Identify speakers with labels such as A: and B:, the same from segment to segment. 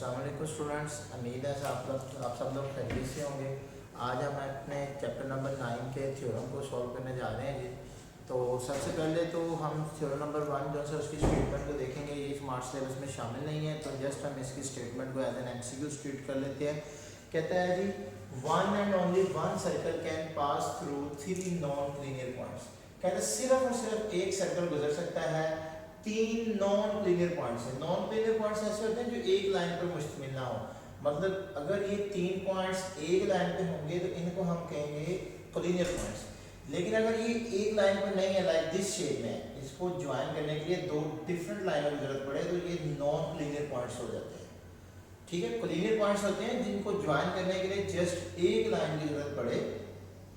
A: अस्सलाम वालेकुम स्टूडेंट्स, उम्मीद है आप सब लोग खैरियत से होंगे। आज हम अपने चैप्टर नंबर 9 के थ्योरम को सॉल्व करने जा रहे हैं जी। तो सबसे पहले तो हम थ्योरम नंबर 1 जो है उसकी स्टेटमेंट को देखेंगे। ये स्मार्ट सिलेबस में शामिल नहीं है, तो जस्ट हम इसकी स्टेटमेंट को एज एन एमसीक्यू स्ट्रीट कर लेते हैं। कहता है जी, one and only one circle can pass through 3 non linear points. कहता है सिर्फ और सिर्फ एक सर्कल गुजर सकता है 3 नॉन लीनियर पॉइंट्स हैं। नॉन लीनियर पॉइंट्स ऐसे होते हैं जो एक लाइन पर मुश्तमिल ना हो। मतलब अगर ये 3 पॉइंट्स एक लाइन पे होंगे तो इनको हम कहेंगे कोलिनियर पॉइंट्स। लेकिन अगर ये एक लाइन पर नहीं है, लाइक दिस शेप में, इसको ज्वाइन करने के लिए दो डिफरेंट लाइनों की जरूरत पड़े तो ये नॉन लीनियर पॉइंट्स हो जाते हैं। ठीक है, कोलिनियर पॉइंट्स होते हैं जिनको ज्वाइन करने के लिए जस्ट एक लाइन की जरूरत पड़े,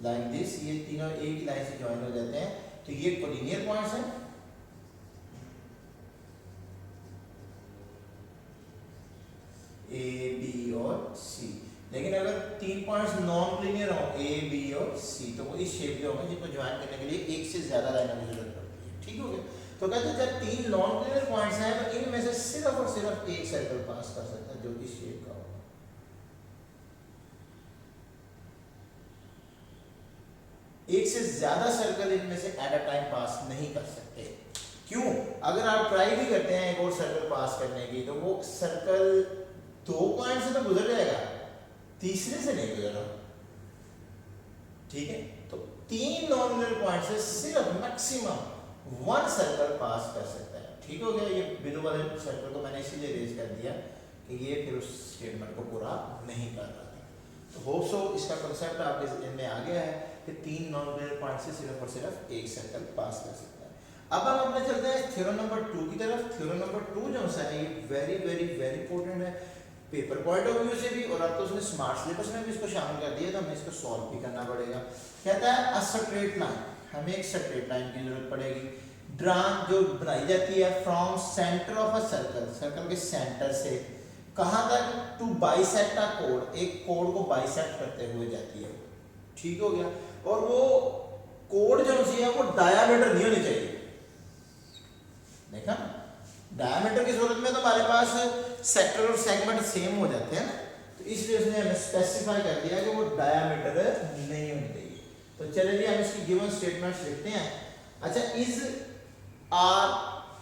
A: लाइक दिस। ये तीनों एक ही लाइन से ज्वाइन हो जाते हैं, तो ये कोलिनियर पॉइंट्स हैं। ए, बी और सी। लेकिन अगर 3 पॉइंट्स नॉन लीनियर हो, ए, बी और सी, तो वो इस शेप के होंगे जिनको ज्वाइन करने के लिए एक से ज्यादा लाइनों की जरूरत पड़ती है। ठीक हो गया। तो कहते हैं जब 3 नॉन लीनियर पॉइंट्स हैं तो इनमें से सिर्फ और सिर्फ एक सर्कल पास कर सकता है जो इस शेप का होगा। एक से ज्यादा सर्कल इनमें से एट अ टाइम पास नहीं कर सकते। क्यों? अगर आप ट्राई भी करते हैं एक और सर्कल पास करने की, तो वो सर्कल 2 पॉइंट से तो गुजर जाएगा, तीसरे से नहीं गुजरा। ठीक है, तो 3 नॉन लीनियर पॉइंट से सिर्फ मैक्सिमम 1 सर्कल पास कर सकता है। ठीक हो गया। ये बिलो वाले सर्कल को मैंने इसीलिए रेज कर दिया कि ये फिर उस स्टेटमेंट को पूरा नहीं कर रहा था। तो होप सो इसका कांसेप्ट आपके जहन में आ गया है कि 3 नॉन लीनियर पॉइंट से सिर्फ और सिर्फ एक सर्कल पास कर सकता है। अब हम अपने चलते हैं थ्योरम नंबर 2 की तरफ। थ्योरम नंबर 2 जो है ये वेरी वेरी वेरी इंपॉर्टेंट है पेपर पॉइंट ऑफ व्यू से भी, और अब तो उसने स्मार्ट सिलेबस में भी इसको शामिल कर दिया, तो हमें इसको सॉल्व भी करना पड़ेगा। कहता है अ स्ट्रेट लाइन, हमें एक स्ट्रेट लाइन की जरूरत पड़ेगी ड्रॉन जो बनाई जाती है from centre of a circle, circle के सेंटर से कहां तक, टू बाइसेक्ट अ कोड, एक कोड को बाइसेक्ट करते हुए जाती है। ठीक हो गया। और वो कोड जो है वो डायमीटर नहीं होनी चाहिए। देखा, डायमीटर की सूरत में तो हमारे पास सेक्टर और सेगमेंट सेम हो जाते हैं ना, तो इसलिए उसने हमें स्पेसिफाई कर दिया कि वो डायमीटर नहीं होनी चाहिए। तो चलिए हम इसकी गिवन स्टेटमेंट्स लिखते हैं। अच्छा, इज आर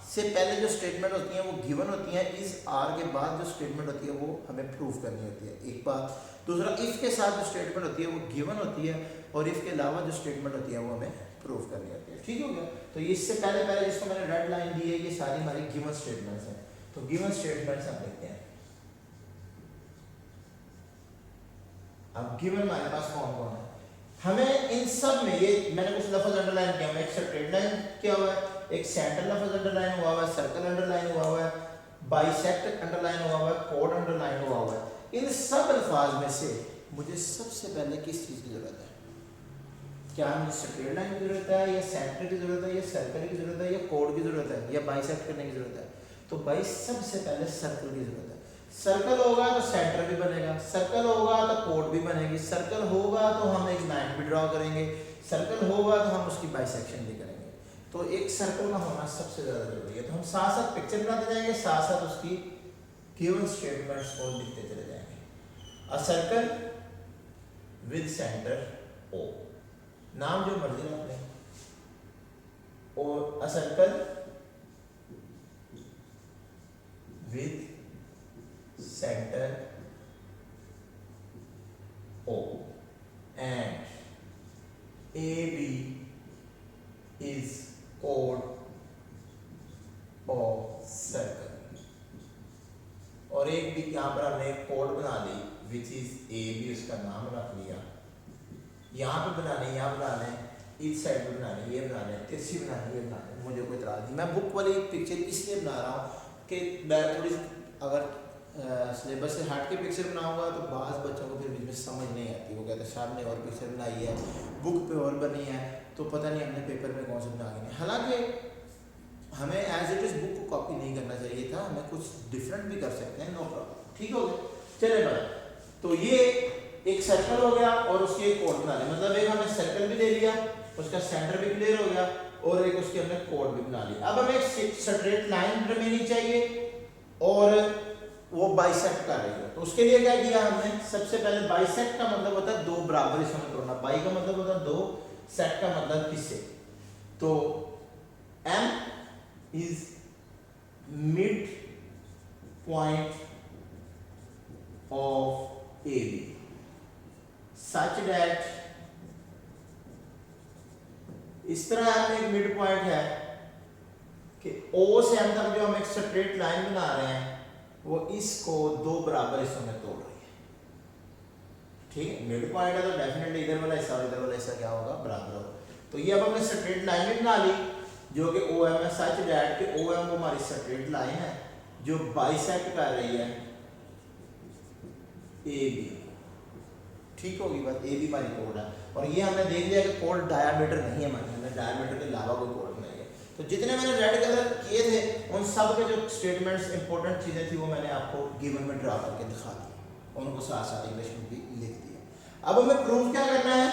A: से पहले जो स्टेटमेंट होती है वो गिवन होती है, इज आर के बाद जो स्टेटमेंट होती है वो हमें प्रूव करनी होती है, एक बात। दूसरा, इफ के साथ जो स्टेटमेंट होती है वो गिवन होती है, और इफ के अलावा जो स्टेटमेंट होती है वो हमें प्रूव करनी होती है। ठीक हो गया। तो इससे पहले जिसको मैंने रेड लाइन दी है ये सारी हमारी गिवन स्टेटमेंट्स हैं। तो गिवन स्टेटमेंट्स हम देखते हैं। अब गिवन हमारे पास कौन कौन है, हमें इन सब में, ये मैंने कुछ लफ्ज अंडरलाइन किया, एक स्ट्रेट लाइन क्या हुआ है, एक सेंटर लफ्ज अंडरलाइन हुआ है, सर्कल अंडरलाइन हुआ है, बाइसेक्ट अंडरलाइन हुआ है, कोड अंडरलाइन हुआ है। इन सब अल्फाज में से मुझे सबसे पहले किस चीज की जरूरत है? क्या मुझे स्ट्रेट लाइन की जरूरत है, या सेंटर की जरूरत है, या सर्कल की जरूरत है, या कोड की जरूरत है, या बाइसेक्ट करने की जरूरत है? तो भाई सबसे पहले सर्कल की जरूरत है। सर्कल होगा तो सेंटर भी बनेगा, सर्कल होगा तो कोड भी बनेगी, सर्कल होगा तो हम एक लाइन भी ड्रॉ करेंगे, सर्कल होगा तो हम उसकी बाइसेक्शन भी करेंगे। तो एक सर्कल का होना सबसे ज्यादा जरूरी है। तो हम साथ साथ पिक्चर बनाते जाएंगे, साथ साथ उसकी गिवन स्टेटमेंट्स को लिखते चले जाएंगे। A circle with centre O, नाम जो मर्जी रख लें, और a circle with centre O and AB is chord of circle। और एक भी यहाँ पर हमने एक कोड बना ली विच इज AB, उसका नाम रख लिया। यहाँ पे बनाने, यहाँ बनाने, इस साइड पे बनाने, ये बनाने, तिरछी बनाने, ये बनाने, मुझे कोई इतराज नहीं। मैं बुक वाली पिक्चर इसलिए बना रहा हूँ कि मैं थोड़ी अगर सिलेबस से हट के पिक्चर बनाऊंगा तो बाज़ बच्चों को फिर बीच में समझ नहीं आती। वो कहते हैं साहब ने और पिक्चर बनाई है, बुक पे और बनी है, तो पता नहीं हमने पेपर में कौन सा बना के। हालांकि हमें एज इट इज़ बुक को कॉपी नहीं करना चाहिए था, हमें कुछ डिफरेंट भी कर सकते हैं, नो प्रॉब्लम। ठीक हो गया। चले भाई, तो ये एक सर्कल हो गया और उसकी एक कोड बना ली, मतलब एक हमने सर्कल भी ले लिया, उसका सेंटर भी क्लियर हो गया, और एक उसकी हमने कोड भी बना ली। अब हमें एक स्ट्रेट लाइन बनानी चाहिए और वो बाइसेक्ट कर रही है। तो उसके लिए क्या किया हमने, सबसे पहले बाइसेक्ट का मतलब होता है दो बराबर हिस्सों में तोड़ना, बाई का मतलब होता है दो, सेट का मतलब हिस्से। तो M is mid point of AB such that, इस तरह M एक मिड पॉइंट है कि O से M तक जो हम एक स्ट्रेट लाइन बना रहे हैं वो इसको दो बराबर हिस्सों में तोड़ रही है। ठीक है, मिड पॉइंट है तो डेफिनेटली इधर वाला हिस्सा और इधर वाला हिस्सा क्या होगा, बराबर होगा। तो ये अब हमने स्ट्रेट लाइन भी बना ली जो कि OM है, सच दैट कि OM वो हमारी स्ट्रेट लाइन है जो बाइसेक्ट कर रही है AB। ठीक होगी बात, AB हमारी कोड है। और ये हमने देख लिया कि कोड डायमीटर नहीं है हमारे अंदर, डायमीटर के अलावा कोई कोड नहीं है। तो जितने मैंने रेड कलर किए थे उन सब के जो स्टेटमेंट्स इंपॉर्टेंट चीज़ें थी वो मैंने आपको गिवन में ड्रा करके दिखा दी, उनको साथ साथ इंग्लिश में भी लिख दिया। अब हमें प्रूफ क्या करना है,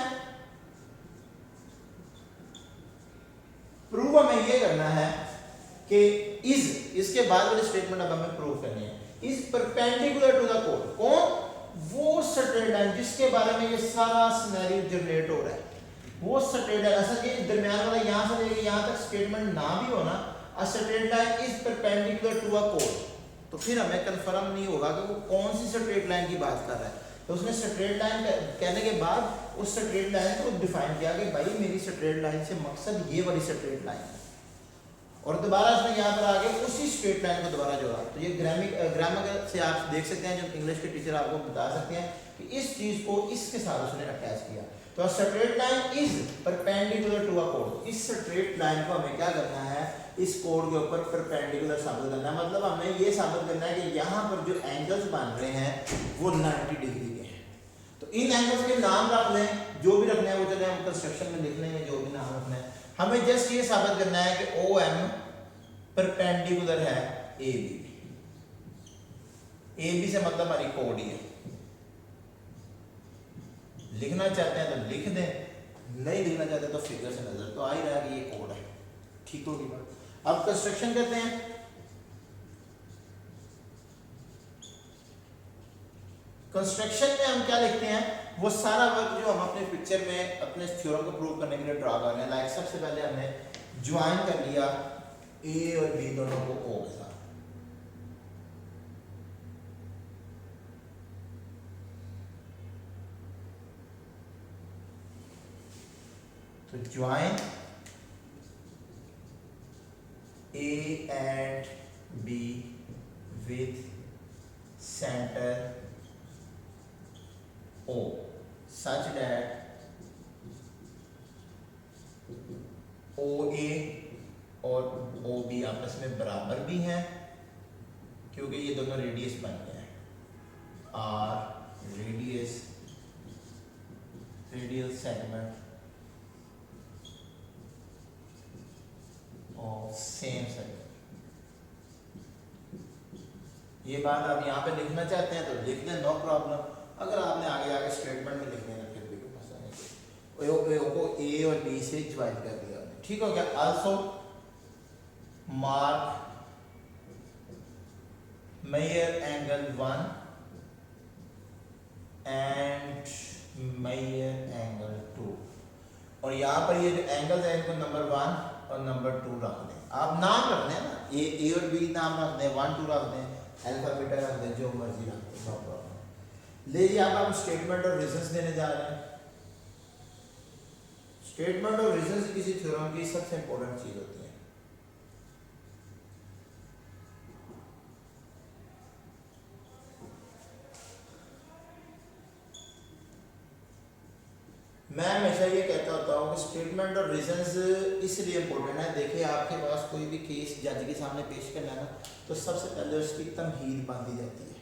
A: प्रूफ हमें ये करना है कि इसके बाद वाली स्टेटमेंट अब हमें प्रूफ करनी है, इज परपेंडिकुलर टू द कोड। कौन, वो स्ट्रेट लाइन जिसके बारे में ये सारा सिनेरियो जनरेट हो रहा है, वो स्ट्रेट लाइन। ऐसा कि दरमियान वाला यहाँ से लेके यहाँ तक स्टेटमेंट ना भी हो ना, a straight line is perpendicular to a कोड, तो फिर हमें कंफर्म नहीं होगा कि वो कौन सी स्ट्रेट लाइन की बात कर रहा है। तो उसने स्ट्रेट लाइन कहने के बाद उस स्ट्रेट लाइन को डिफाइन किया कि भाई मेरी स्ट्रेट लाइन से मकसद ये वाली स्ट्रेट लाइन है, और दोबारा उसने यहाँ पर आगे उसी स्ट्रेट लाइन को दोबारा जोड़ा। तो ये ग्रामर से आप देख सकते हैं, जो इंग्लिश के टीचर आपको बता सकते हैं कि इस चीज को इसके साथ उसने अटैच किया। तो straight line is perpendicular to a कोड, इस स्ट्रेट लाइन को हमें क्या करना है, इस कोड के ऊपर परपेंडिकुलर साबित करना है। मतलब हमने ये साबित करना है कि यहाँ पर जो एंगल्स बन रहे हैं वो 90 डिग्री के हैं। तो इन एंगल्स के नाम रख लें, जो भी रखने हैं वो चले हम कंस्ट्रक्शन में लिख लेंगे, जो भी नाम रखना है। हमें जस्ट ये साबित करना है कि OM परपेंडिकुलर है AB। AB से मतलब हमारी कोड ही है, लिखना चाहते हैं तो लिख दें, नहीं लिखना चाहते तो फिगर से नजर तो आ ही रहा है कि ये कोड है। ठीक होगी बात। अब कंस्ट्रक्शन करते हैं। कंस्ट्रक्शन में हम क्या लिखते हैं, वो सारा वर्क जो हम अपने पिक्चर में अपने थ्योरम को प्रूव करने के लिए ड्रा कर रहे हैं। लाइक सबसे पहले हमने ज्वाइन कर लिया A और B दोनों को O के साथ। तो join A and B with center O such that OA और OB आपस में बराबर भी हैं, क्योंकि ये दोनों रेडियस बन गए हैं। R radial segment of same segment. ये बात आप यहाँ पे लिखना चाहते हैं तो लिख दें, नो प्रॉब्लम। अगर आपने आगे आगे स्टेटमेंट में लिखने हैं फिर भी कोई मसला नहीं। को A और B से ज्वाइन कर दिया, ठीक हो गया। Also mark major angle 1 and major angle 2, और यहाँ पर ये जो एंगल्स हैं इनको नंबर 1 और नंबर 2 रख दें। आप नाम रख दें ना, A और B नाम रख दें, 1 2 रख दें, अल्फा बीटा रख दें, जो मर्जी रख दें, नो प्रॉब्लम। ले अब हम स्टेटमेंट और रीजंस देने जा रहे हैं। स्टेटमेंट और रीजंस किसी थ्योरम की सबसे इंपॉर्टेंट चीज होती है। मैं हमेशा ये कहता होता हूँ कि स्टेटमेंट और रीजंस इसलिए इंपॉर्टेंट है। देखिए आपके पास कोई भी केस जज के सामने पेश करना है ना, तो सबसे पहले उसकी तमहीद बांधी जाती है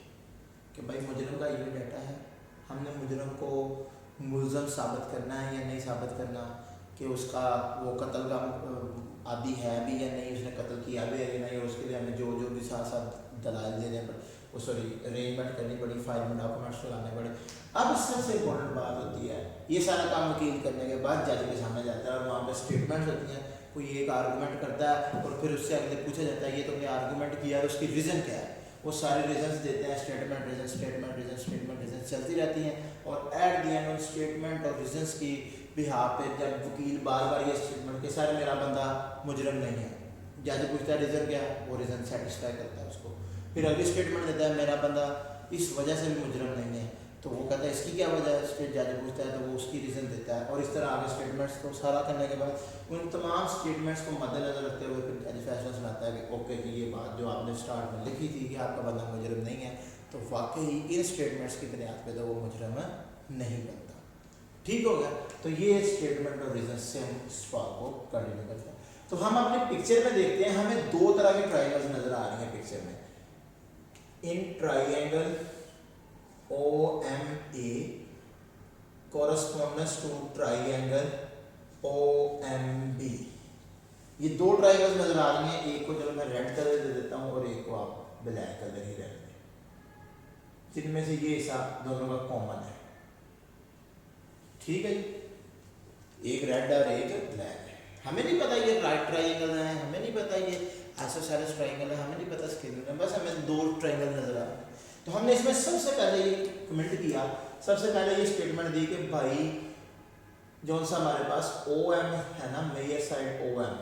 A: कि भाई मुजरम का ये डाटा है, हमने मुजरम को मुल्ज़म साबित करना है या नहीं साबित करना, कि उसका वो कत्ल का आदि है भी या नहीं, उसने कत्ल किया भी है या नहीं, और उसके लिए हमें जो जो भी साथ साथ दलाल देने पर वो सॉरी अरेंजमेंट करनी पड़ी, फाइल में डॉक्यूमेंट्स लगाने पड़े। अब सबसे इम्पोर्टेंट बात होती है, ये सारा काम वकील करने के बाद जज के सामने जाता है और वहाँ पर स्टेटमेंट्स होती हैं। कोई एक आर्गूमेंट करता है और फिर उससे अगले पूछा जाता है ये तुमने आर्गूमेंट किया है, उसकी रीज़न क्या है। वो सारे रीजंस देते हैं, statement reason statement reason statement reason चलती रहती हैं। और एट द एंड उन स्टेटमेंट और रीजंस की बिहाफ पे जब वकील बार बार ये स्टेटमेंट के सर मेरा बंदा मुजरम नहीं है, जज पूछता है रीज़न क्या है, वो रीज़न सेटिस्फाई करता है उसको, फिर अगली स्टेटमेंट देता है मेरा बंदा इस वजह से भी मुजरम नहीं है, तो वो कहता है इसकी क्या वजह है, स्टेट जज पूछता है तो वो उसकी रीज़न देता है। और इस तरह आगे स्टेटमेंट्स को सारा करने के बाद उन तमाम स्टेटमेंट्स को मद्देनजर रखते हुए फिर जज फैसला सुनाता है कि ओके जी ये बात जो आपने स्टार्ट में लिखी थी कि आपका बंदा मुजरम नहीं है, तो वाकई इन स्टेटमेंट्स की बुनियाद पर तो वो मुजरम नहीं बनता। ठीक हो गया, तो ये स्टेटमेंट और रीजन से हम इस सवाल को कंटिन्यू करते हैं। तो हम अपने पिक्चर में देखते हैं, हमें दो तरह के ट्राइंगल्स नजर आ रही हैं पिक्चर में। In triangle OMA corresponds to triangle OMB, ये दो ट्राइंगल्स नजर आ रही हैं। एक को चलो मैं रेड कलर दे देता हूँ और एक को आप ब्लैक कलर ही रहने दें, जिनमें से ये हिस्सा दोनों का कॉमन है। ठीक है जी, एक रेड और एक ब्लैक है। हमें नहीं पता ये राइट ट्राइंगल है, हमें नहीं पता ये आइसोसेलेस ट्राइंगल है, हमें नहीं पता स्केलर है, बस हमें दो ट्राइंगल नजर आ रहे हैं। तो हमने इसमें सबसे पहले ये कमेंट किया, सबसे पहले ये स्टेटमेंट दी कि भाई जो सा हमारे पास OM है ना, मेजर साइड OM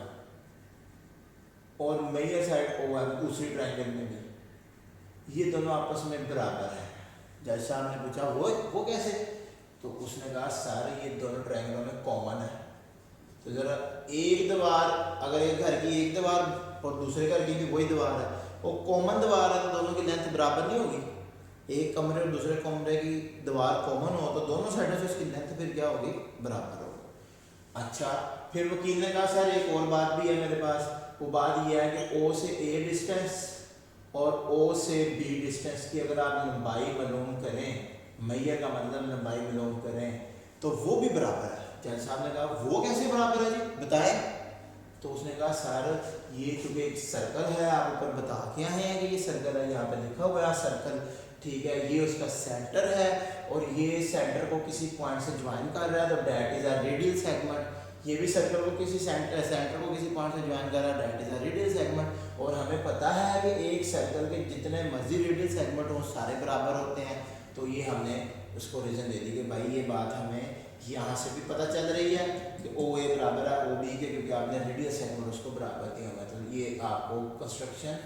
A: और मेजर साइड OM दूसरी ट्राइंगल में भी, ये दोनों आपस में बराबर है। जज साहब ने पूछा वो कैसे, तो उसने कहा सर ये दोनों ट्रायंगलों में कॉमन है। तो जरा एक दीवार, अगर एक घर की एक दीवार और दूसरे घर की भी वही दीवार है, वो कॉमन दीवार है, तो दोनों की लेंथ बराबर नहीं होगी। एक कमरे और दूसरे कमरे की दीवार कॉमन हो तो दोनों साइडों से उसकी लेंथ फिर क्या होगी, बराबर होगी। अच्छा, फिर वकील ने कहा सर एक और बात भी है मेरे पास, वो बात ये है कि O से A डिस्टेंस और O से B डिस्टेंस की अगर आप लंबाई मालूम करें, मैयर का मतलब लंबाई मालूम करें, तो वो भी बराबर है। जज साहब ने कहा वो कैसे बराबर है जी, बताएं। तो उसने कहा सर ये चूंकि एक सर्कल है, आप ऊपर बता के आए हैं कि ये सर्कल है, यहाँ पे लिखा हुआ है सर्कल, ठीक है, ये उसका सेंटर है और ये सेंटर को किसी पॉइंट से ज्वाइन कर रहा है, तो that is a radial segment. ये भी सर्कल को किसी सेंटर को किसी पॉइंट से ज्वाइन कर रहा है, that is a radial segment. और हमें पता है कि एक सर्कल के जितने मर्जी रेडियल सेगमेंट हो सारे बराबर होते हैं। तो ये हमने उसको रीज़न दे दी कि भाई ये बात हमें यहाँ से भी पता चल रही है कि OA बराबर है OB के, क्योंकि आपने रेडियल सेगमेंट उसको बराबर दिया हुआ। तो ये आपको कंस्ट्रक्शन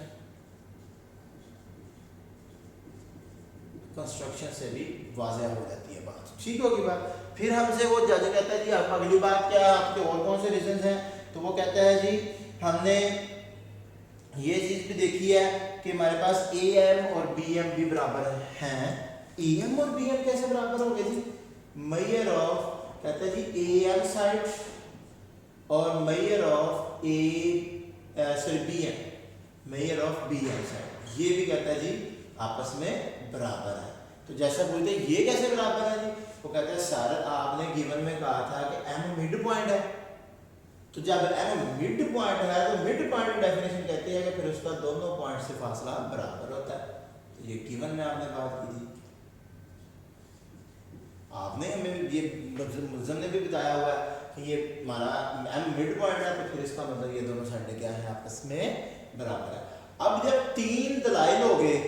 A: से भी वाज़ह हो जाती है बात। ठीक होगी बात। फिर हमसे वो जज कहता है जी आप अगली बात क्या, आपके और कौन से रीजन हैं, तो वो कहता है जी हमने ये चीज़ भी देखी है कि हमारे पास AM और BM भी बराबर हैं। AM और BM कैसे बराबर हो गए जी, मेजर ऑफ, कहता है जी AM साइड और measure of BM, measure of BM side, ये भी कहता है जी आपस में बराबर है। तो जैसा बोलते हैं ये कैसे बराबर है जी, वो कहता है सर आपने गिवन में कहा था कि M मिड पॉइंट है, तो जब M मिड पॉइंट है तो मिड पॉइंट की डेफिनेशन कहती है कि फिर उसका दोनों पॉइंट से फासला बराबर होता है। तो ये गिवन में आपने बात की थी, आपने हमें ये मुल्ज़म ने भी बताया हुआ है कि ये हमारा M मिड पॉइंट है, तो फिर इसका मतलब ये दोनों साइडें क्या है, आपस में बराबर है। अब जब तीन दलाइल हो गए,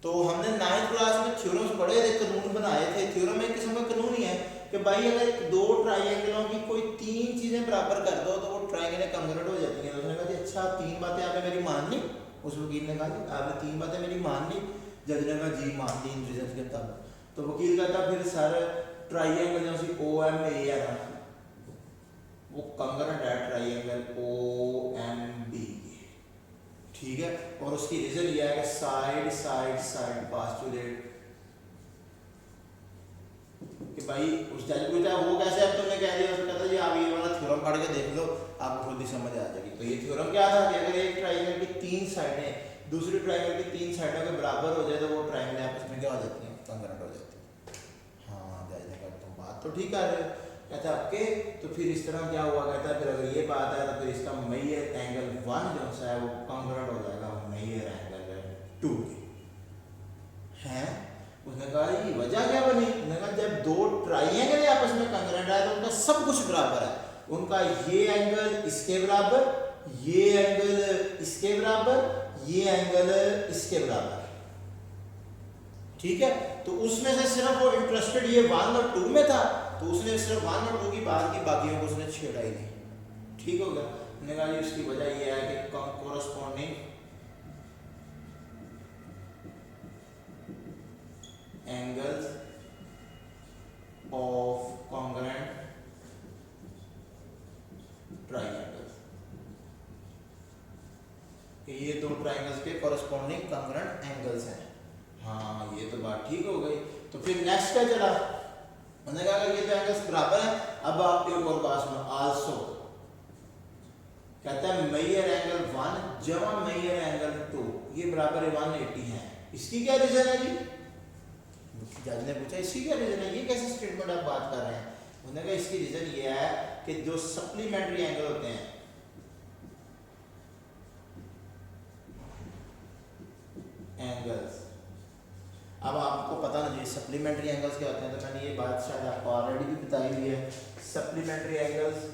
A: तो हमने 9th क्लास में थ्योरम्स पढ़े थे, कानून बनाए थे। थ्योरम एक किस्म का कानून ही है कि भाई अगर दो ट्राइंगलों की कोई तीन चीज़ें बराबर कर दो तो वो ट्राइंगलें कन्वर्ट हो जाती हैं। तो उसने कहा जी अच्छा तीन बातें आपने मेरी मान ली, उस वकील ने कहा जी आपने तीन बातें मेरी मान ली, जज ने कहा जी मान ली इन रीजन के तब। तो वकील कहता फिर सर ट्राइंगल जैसे OMA है ना, वो कंग्रेंट है ट्राइंगल OMB, ठीक है, और उसकी रीजन यह है कि साइड साइड साइड पास्टुलेट, कि भाई उस जज पूछा वो कैसे, अब तुमने कह दिया, उसने कहता जी आप ये वाला थ्योरम पढ़ के देख लो आपको खुद ही समझ आ जाएगी। तो ये थ्योरम क्या था कि अगर एक ट्राइंगल की तीन साइडें दूसरी ट्राइंगल की तीन साइडों के बराबर हो जाए तो वो ट्राइंगल आपस में क्या हो जाती है, कंग्रेंट हो जाती है। हाँ जज ने कहा तुम बात तो ठीक कर रहे हो, कहता ओके, तो फिर इस तरह क्या हुआ, कहता फिर अगर ये बात है तो फिर इसका मेजर एंगल 1 जो सा है वो कंग्रेंट हो जाएगा मेजर एंगल 2 है। उसने कहा ये वजह क्या बनी, उसने कहा जब दो ट्राइंगल आपस में कंग्रेंट है तो उनका सब कुछ बराबर है, उनका ये एंगल इसके बराबर, ये एंगल इसके बराबर, ये एंगल इसके बराबर, ठीक है। तो उसमें से सिर्फ वो इंटरेस्टेड ये 1 और 2 में था, तो उसने सिर्फ 1 और 2 की बात की, बाकियों को उसने छेड़ा ही नहीं, ठीक हो गया। मैंने कहा इसकी वजह ये है कि corresponding angles of congruent triangles, ये दो ट्राइंगल्स के कोरस्पॉन्डिंग कॉन्ग्रुएंट एंगल्स हैं। हाँ ये तो बात ठीक हो गई। तो फिर नेक्स्ट क्या चला, मैंने कहा अगर ये तो एंगल्स बराबर है, अब आप एक और बात सुनो, आल्सो कहता है मेजर एंगल 1 जमा मेजर एंगल 2 ये बराबर 180 है। इसकी क्या रीजन है जी? जज ने पूछा इसकी क्या रीजन है, ये कैसे स्टेटमेंट आप बात कर रहे हैं? उन्होंने कहा इसकी रीजन ये है कि जो सप्लीमेंट्री एंगल होते हैं, एंगल्स, अब आपको पता ना जी सप्लीमेंट्री एंगल्स क्या होते हैं, तो मैंने ये बात शायद आपको ऑलरेडी भी बताई हुई है। सप्लीमेंट्री एंगल्स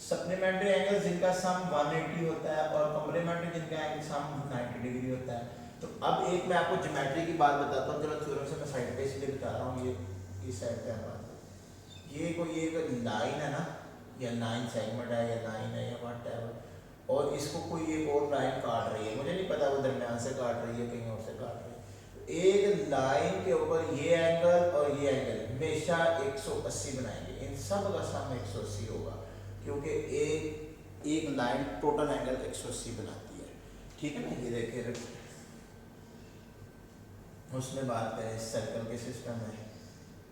A: सप्लीमेंट्री एंगल्स जिनका सम 180 होता है और कॉम्प्लीमेंट्री जिनका सम 90 डिग्री होता है। तो अब एक मैं आपको ज्योमेट्री की बात बताता हूँ, चलो थ्योरम से मैं साइड पे इसलिए बता रहा हूँ, ये इस साइड पे बात है। ये कोई एक लाइन है ना, या लाइन सेगमेंट है, या लाइन है, या व्हाटएवर, और इसको कोई एक और लाइन काट रही है, मुझे नहीं पता वो दरमियान से काट रही है कहीं और से काट रही है। एक लाइन के ऊपर ये एंगल और ये एंगल हमेशा 180 बनाएंगे, इन सब का सम 180 होगा, क्योंकि एक लाइन टोटल एंगल 180 बनाती है, ठीक है ना। ये देखिए उसमें बात करें सर्कल के सिस्टम में,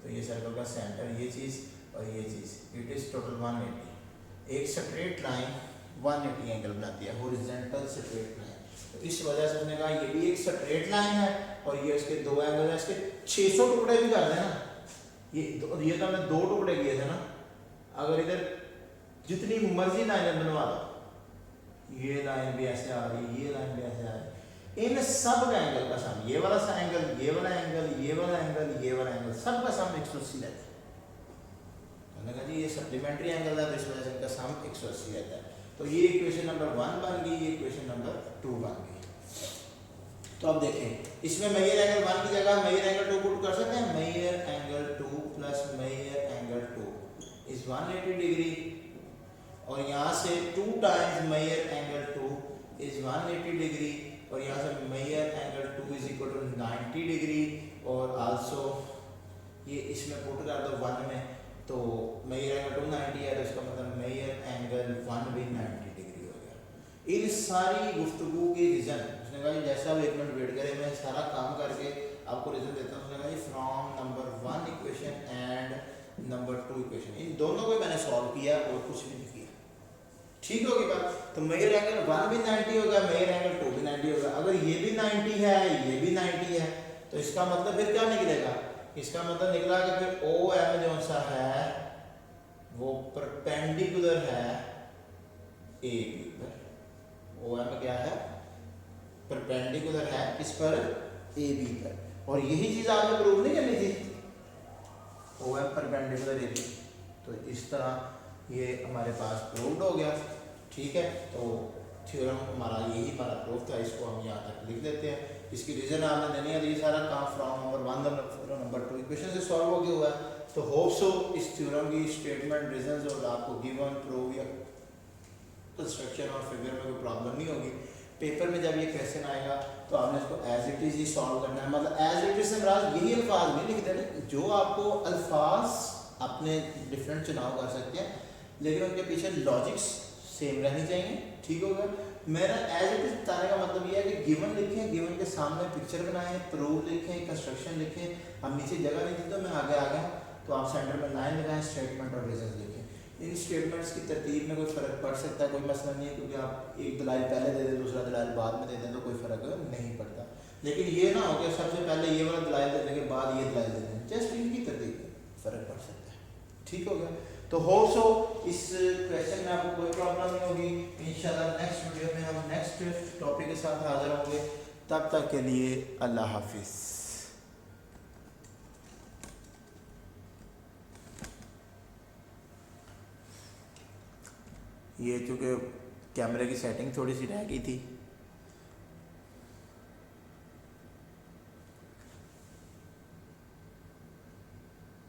A: तो ये सर्कल का सेंटर ये चीज़ और ये चीज़, इट इज़ टोटल 180। एक स्ट्रेट लाइन 180 एंगल बनाती है, हॉरिजॉन्टल स्ट्रेट लाइन। तो इस वजह से उसने कहा ये भी एक स्ट्रेट लाइन है और ये इसके दो एंगल है, इसके 600 टुकड़े भी कर देना, ये तो हमने 2 टुकड़े किए थे ना। अगर इधर जितनी मर्जी लाइन बनवा लो, ये लाइन भी ऐसे आ रही, ये लाइन भी ऐसे आ रही, इन सब का एंगल का सम, ये वाला सा एंगल, ये वाला एंगल, ये वाला एंगल, ये वाला एंगल, सब का सम 180 रहता है। मैंने कहा जी ये सप्लीमेंट्री एंगल है, तो इस वजह से इनका सम 180 रहता है। तो ये इक्वेशन नंबर 1 बन गई, ये इक्वेशन नंबर 2 बन गई। तो अब देखें इसमें मेजर एंगल 1 की जगह मेजर एंगल 2 पुट कर सकते हैं। Major angle 2 plus major angle 2 is 180 degree, और यहाँ से 2 times major angle 2 is 180 degree, और यहाँ से major angle 2 is equal to 90 degree, और आल्सो ये इसमें पुट कर दो 1 में, तो मेजर एंगल 2 90 है, तो इसका मतलब मेजर एंगल 1 भी 90 डिग्री हो गया। इन सारी गुफ्तगू के रीज़न उसने कहा जैसा आप 1 मिनट वेट करें, मैं सारा काम करके आपको रीज़न देता हूँ। उसने कहा from number 1 equation and number 2 equation, इन दोनों को मैंने सॉल्व किया और कुछ भी नहीं किया, ठीक होगी बात। तो मेजर एंगल 1 भी 90 होगा, मेजर एंगल 2 भी 90 होगा। अगर ये भी 90 है, ये भी 90 है, तो इसका मतलब फिर क्या निकलेगा? इसका मतलब निकला कि फिर OM जो सा है वो परपेंडिकुलर है AB पर। OM क्या है? परपेंडिकुलर है किस पर? AB पर। और यही चीज आपने प्रूव नहीं करनी थी, OM परपेंडिकुलर AB। तो इस तरह ये हमारे पास प्रूव्ड हो गया, ठीक है। तो थ्योरम हमारा यही हमारा प्रूफ था, इसको हम यहाँ तक लिख देते हैं। इसकी रीजन आपने देनी है, ये सारा काम फ्रॉम नंबर 1 नंबर 2 इक्वेशन से सॉल्व हो गया हुआ है। तो होप सो इस थ्योरम की स्टेटमेंट रीजंस और आपको गिवन प्रूव या कंस्ट्रक्शन और फिगर में कोई प्रॉब्लम नहीं होगी। पेपर में जब ये क्वेश्चन आएगा तो आपने इसको एज इट इज ही सॉल्व करना है, मतलब एज इट इज से मराद यही अल्फाज नहीं लिख देने, जो आपको अल्फाज अपने डिफरेंट चुनाव कर सकते हैं, लेकिन उनके पीछे लॉजिक्स सेम रहनी चाहिए, ठीक होगा। मेरा एज इट इज बताने का मतलब ये है कि गिवन लिखें, गिवन के सामने पिक्चर बनाएं, प्रूफ लिखें, कंस्ट्रक्शन लिखें। हम नीचे जगह नहीं दी तो मैं आगे आ गया, तो आप सेंटर में लाइन लगाएं, स्टेटमेंट और रीजन लिखें। इन स्टेटमेंट्स की तरतीब में कोई फ़र्क पड़ सकता है, कोई मसला नहीं है, क्योंकि आप एक दलाइल पहले दे दें, दूसरा दलाइल बाद में दे दें, तो कोई फ़र्क नहीं पड़ता। लेकिन ये ना हो कि सबसे पहले ये वाला दलाइल देने के बाद ये दलाइल दे दें, जस्ट इनकी तरतीब में फ़र्क पड़ सकता है, ठीक हो गया। तो होप सो इस क्वेश्चन में आपको कोई प्रॉब्लम नहीं होगी। इंशाल्लाह नेक्स्ट वीडियो में हम नेक्स्ट टॉपिक के साथ हाजिर होंगे। तब तक के लिए अल्लाह हाफिज़। ये चूँकि कैमरे की सेटिंग थोड़ी सी रह गई थी